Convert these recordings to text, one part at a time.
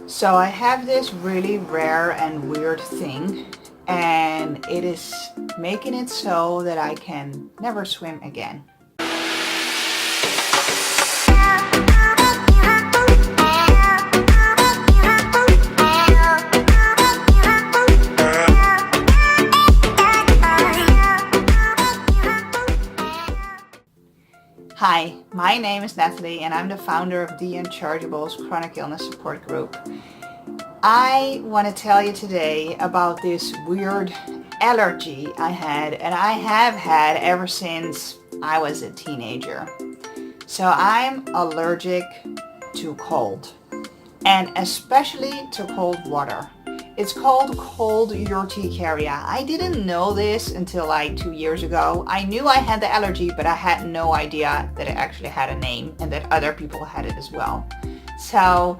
So I have this really rare and weird thing, and it is making it so that I can never swim again. Hi, my name is Natalie and I'm the founder of the Unchargeables chronic illness support group. I want to tell you today about this weird allergy I had, and I have had ever since I was a teenager. So I'm allergic to cold, and especially to cold water. It's called cold urticaria. I didn't know this until like 2 years ago. I knew I had the allergy, but I had no idea that it actually had a name and that other people had it as well. So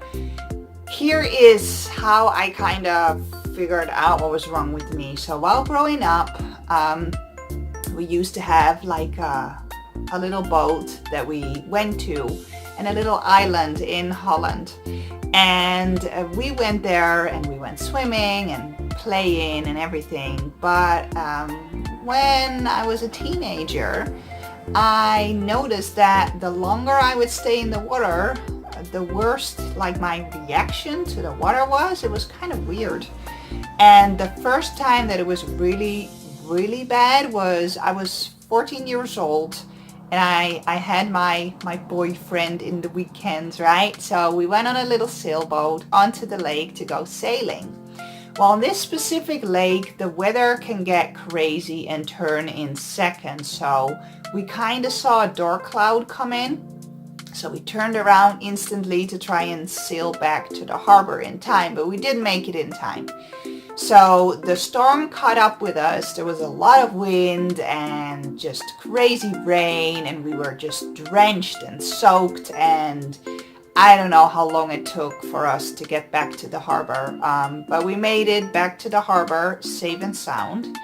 here is how I kind of figured out what was wrong with me. So while growing up, we used to have like a little boat that we went to and a little island in Holland. And we went there and we went swimming and playing and everything. But when I was a teenager, I noticed that the longer I would stay in the water, the worse like my reaction to the water was. It was kind of weird. And the first time that it was really bad was I was 14 years old, and I had my boyfriend in the weekends, right? So we went on a little sailboat onto the lake to go sailing. Well, on this specific lake, the weather can get crazy and turn in seconds. So we kind of saw a dark cloud come in. So we turned around instantly to try and sail back to the harbor in time, but we didn't make it in time. So the storm caught up with us. There was a lot of wind and just crazy rain, and we were just drenched and soaked, and I don't know how long it took for us to get back to the harbor, but we made it back to the harbor safe and sound.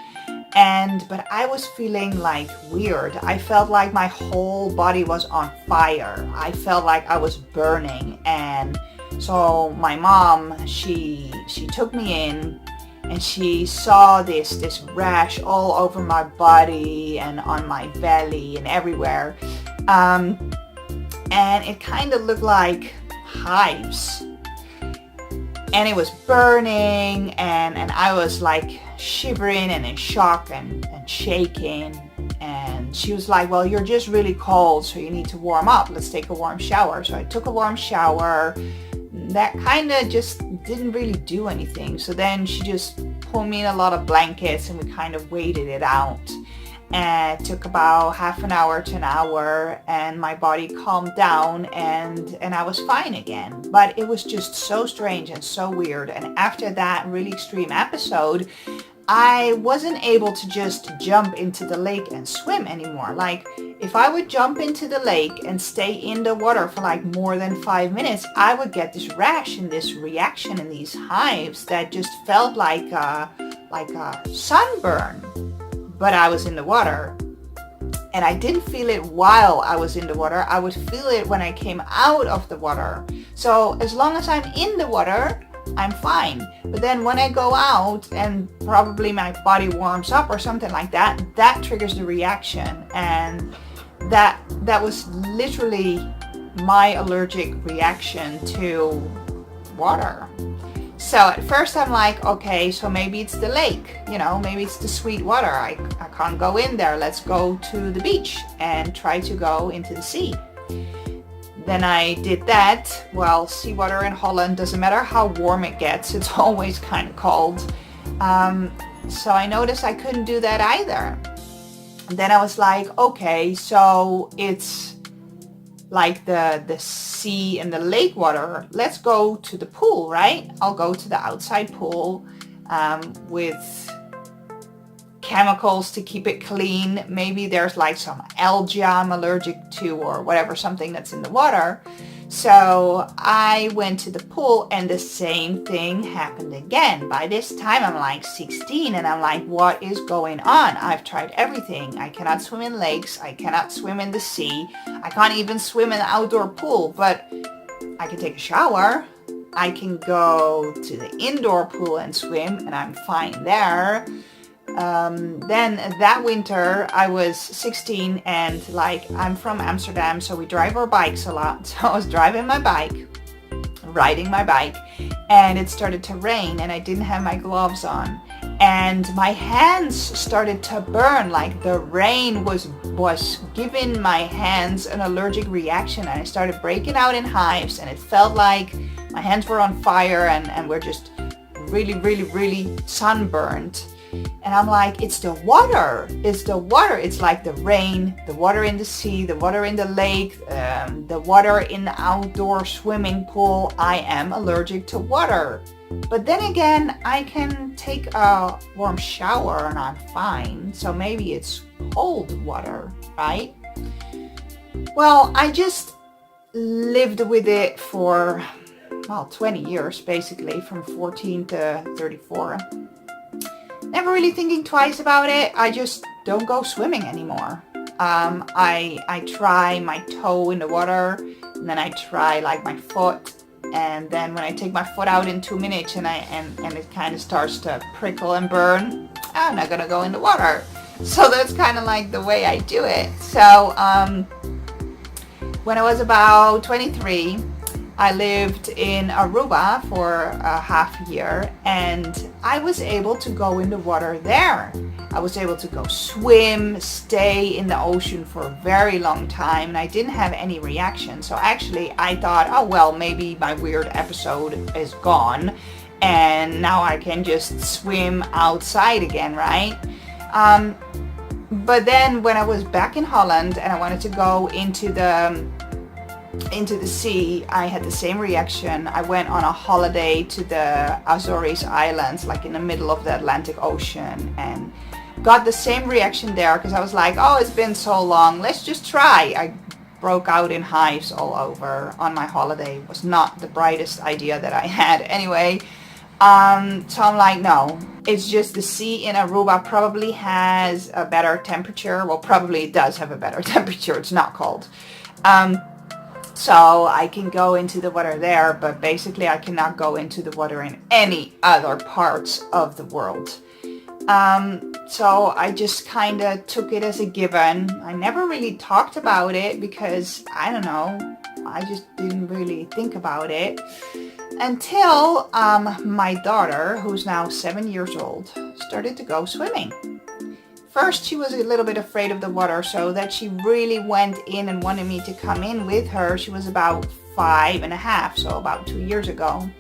But I was feeling like weird. I felt like my whole body was on fire. I felt like I was burning. And so my mom, she took me in, and she saw this rash all over my body and on my belly and everywhere. And it kind of looked like hives. And it was burning, and I was like shivering and in shock and shaking. And she was like, well, you're just really cold, so you need to warm up. Let's take a warm shower. So I took a warm shower. That kind of just didn't really do anything. So then she just pulled me in a lot of blankets, and we kind of waited it out. And it took about half an hour to an hour, and my body calmed down, and I was fine again. But it was just so strange and so weird. And after that really extreme episode, I wasn't able to just jump into the lake and swim anymore. Like, if I would jump into the lake and stay in the water for like more than 5 minutes, I would get this rash and this reaction and these hives that just felt like a sunburn. But I was in the water, and I didn't feel it while I was in the water. I would feel it when I came out of the water. So as long as I'm in the water, I'm fine. But then when I go out and probably my body warms up or something like that, that triggers the reaction. And that was literally my allergic reaction to water. So at first I'm like, okay, so maybe it's the lake, maybe it's the sweet water. I can't go in there. Let's go to the beach and try to go into the sea. Then I did that. Well, seawater in Holland, doesn't matter how warm it gets, it's always kind of cold. So I noticed I couldn't do that either. And then I was like, okay, so it's like the sea and the lake water. Let's go to the pool, right? I'll go to the outside pool with chemicals to keep it clean. Maybe there's like some algae I'm allergic to or whatever, something that's in the water. So I went to the pool, and the same thing happened again. By this time I'm like 16, and I'm like, what is going on? I've tried everything. I cannot swim in lakes. I cannot swim in the sea. I can't even swim in an outdoor pool, but I can take a shower. I can go to the indoor pool and swim and I'm fine there. Then that winter I was 16 and like I'm from Amsterdam, so we drive our bikes a lot. So I was driving my bike, riding my bike, and it started to rain and I didn't have my gloves on. And my hands started to burn, like the rain was giving my hands an allergic reaction, and I started breaking out in hives, and it felt like my hands were on fire and were just really sunburned. And I'm like, it's the water, it's like the rain, the water in the sea, the water in the lake, the water in the outdoor swimming pool. I am allergic to water. But then again, I can take a warm shower and I'm fine. So maybe it's cold water, right? Well, I just lived with it for, 20 years, basically, from 14 to 34. Never really thinking twice about it. I just don't go swimming anymore. I try my toe in the water, and then I try like my foot. And then when I take my foot out in 2 minutes and it kind of starts to prickle and burn, I'm not gonna go in the water. So that's kind of like the way I do it. So when I was about 23, I lived in Aruba for a half year and I was able to go in the water there. I was able to go swim, stay in the ocean for a very long time, and I didn't have any reaction. So actually I thought, oh well, maybe my weird episode is gone and now I can just swim outside again, right? But then when I was back in Holland and I wanted to go into the sea, I had the same reaction. I went on a holiday to the Azores Islands, like in the middle of the Atlantic Ocean, and got the same reaction there because I was like, oh, it's been so long, let's just try. I broke out in hives all over on my holiday. It was not the brightest idea that I had anyway. So I'm like, no, it's just the sea in Aruba probably has a better temperature. Well, probably it does have a better temperature. It's not cold. So I can go into the water there, but basically I cannot go into the water in any other parts of the world. So I just kind of took it as a given. I never really talked about it because, I don't know, I just didn't really think about it until my daughter, who's now 7 years old, started to go swimming. First, she was a little bit afraid of the water, so that she really went in and wanted me to come in with her. She was about 5.5, so about 2 years ago.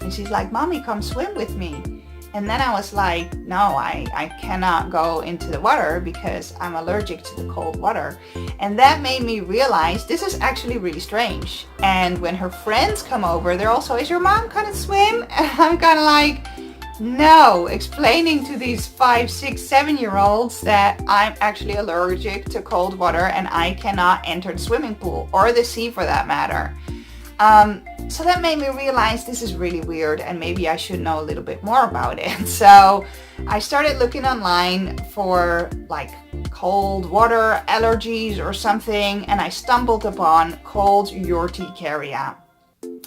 And she's like, Mommy, come swim with me. And then I was like, no, I cannot go into the water because I'm allergic to the cold water. And that made me realize this is actually really strange. And when her friends come over, they're also, is your mom gonna swim? And I'm kind of like, no, explaining to these 5, 6, 7-year-olds that I'm actually allergic to cold water and I cannot enter the swimming pool or the sea for that matter. So that made me realize this is really weird and maybe I should know a little bit more about it. So I started looking online for like cold water allergies or something, and I stumbled upon cold urticaria.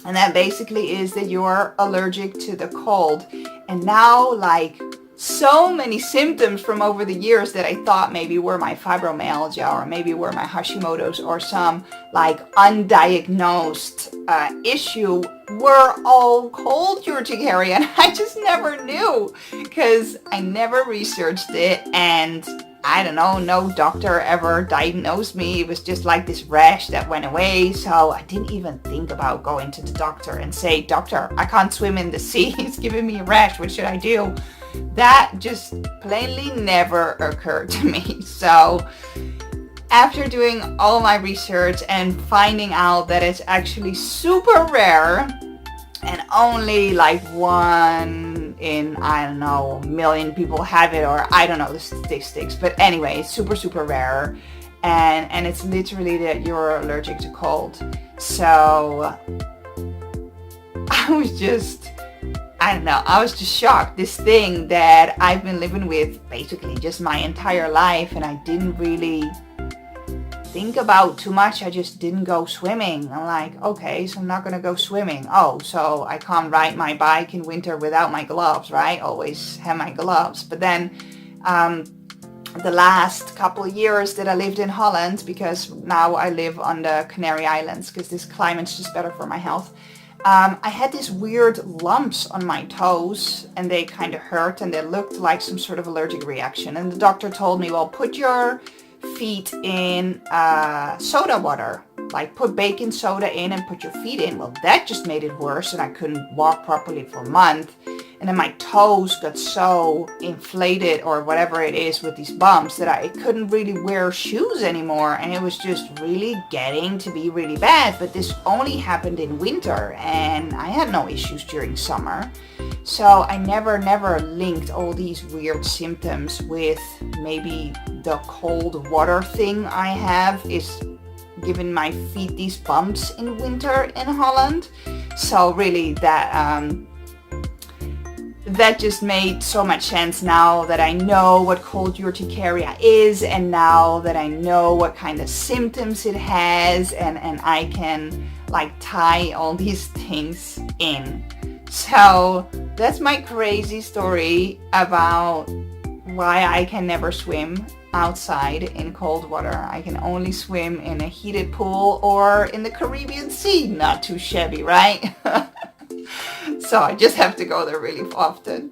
And that basically is that you're allergic to the cold. And now, like, so many symptoms from over the years that I thought maybe were my fibromyalgia or maybe were my Hashimoto's or some like undiagnosed issue were all cold urticaria, and I just never knew because I never researched it, and I don't know, no doctor ever diagnosed me. It was just like this rash that went away, so I didn't even think about going to the doctor and say, doctor, I can't swim in the sea, it's giving me a rash, what should I do? That just plainly never occurred to me. So after doing all my research and finding out that it's actually super rare and only like 1 in, I don't know, 1 million people have it, or I don't know the statistics, but anyway, it's super rare, and it's literally that you're allergic to cold. So I was just shocked. This thing that I've been living with basically just my entire life, and I didn't really think about too much, I just didn't go swimming. I'm like, okay, so I'm not gonna go swimming. Oh, so I can't ride my bike in winter without my gloves, right? Always have my gloves. But then the last couple of years that I lived in Holland, because now I live on the Canary Islands because this climate's just better for my health. I had these weird lumps on my toes and they kind of hurt and they looked like some sort of allergic reaction. And the doctor told me, well, put your feet in soda water, like put baking soda in and put your feet in. Well, that just made it worse and I couldn't walk properly for a month. And then my toes got so inflated or whatever it is with these bumps that I couldn't really wear shoes anymore. And it was just really getting to be really bad. But this only happened in winter and I had no issues during summer. So I never linked all these weird symptoms with maybe the cold water thing I have is giving my feet these bumps in winter in Holland. So really that just made so much sense now that I know what cold urticaria is and now that I know what kind of symptoms it has and I can like tie all these things in. So that's my crazy story about why I can never swim outside in cold water. I can only swim in a heated pool or in the Caribbean Sea. Not too shabby, right? So I just have to go there really often.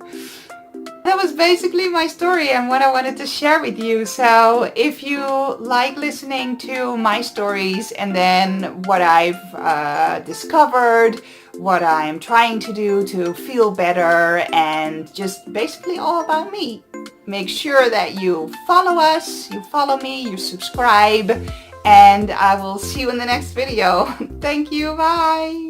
That was basically my story and what I wanted to share with you. So if you like listening to my stories and then what I've discovered, what I'm trying to do to feel better and just basically all about me, make sure that you follow us, you follow me, you subscribe, and I will see you in the next video. Thank you, bye!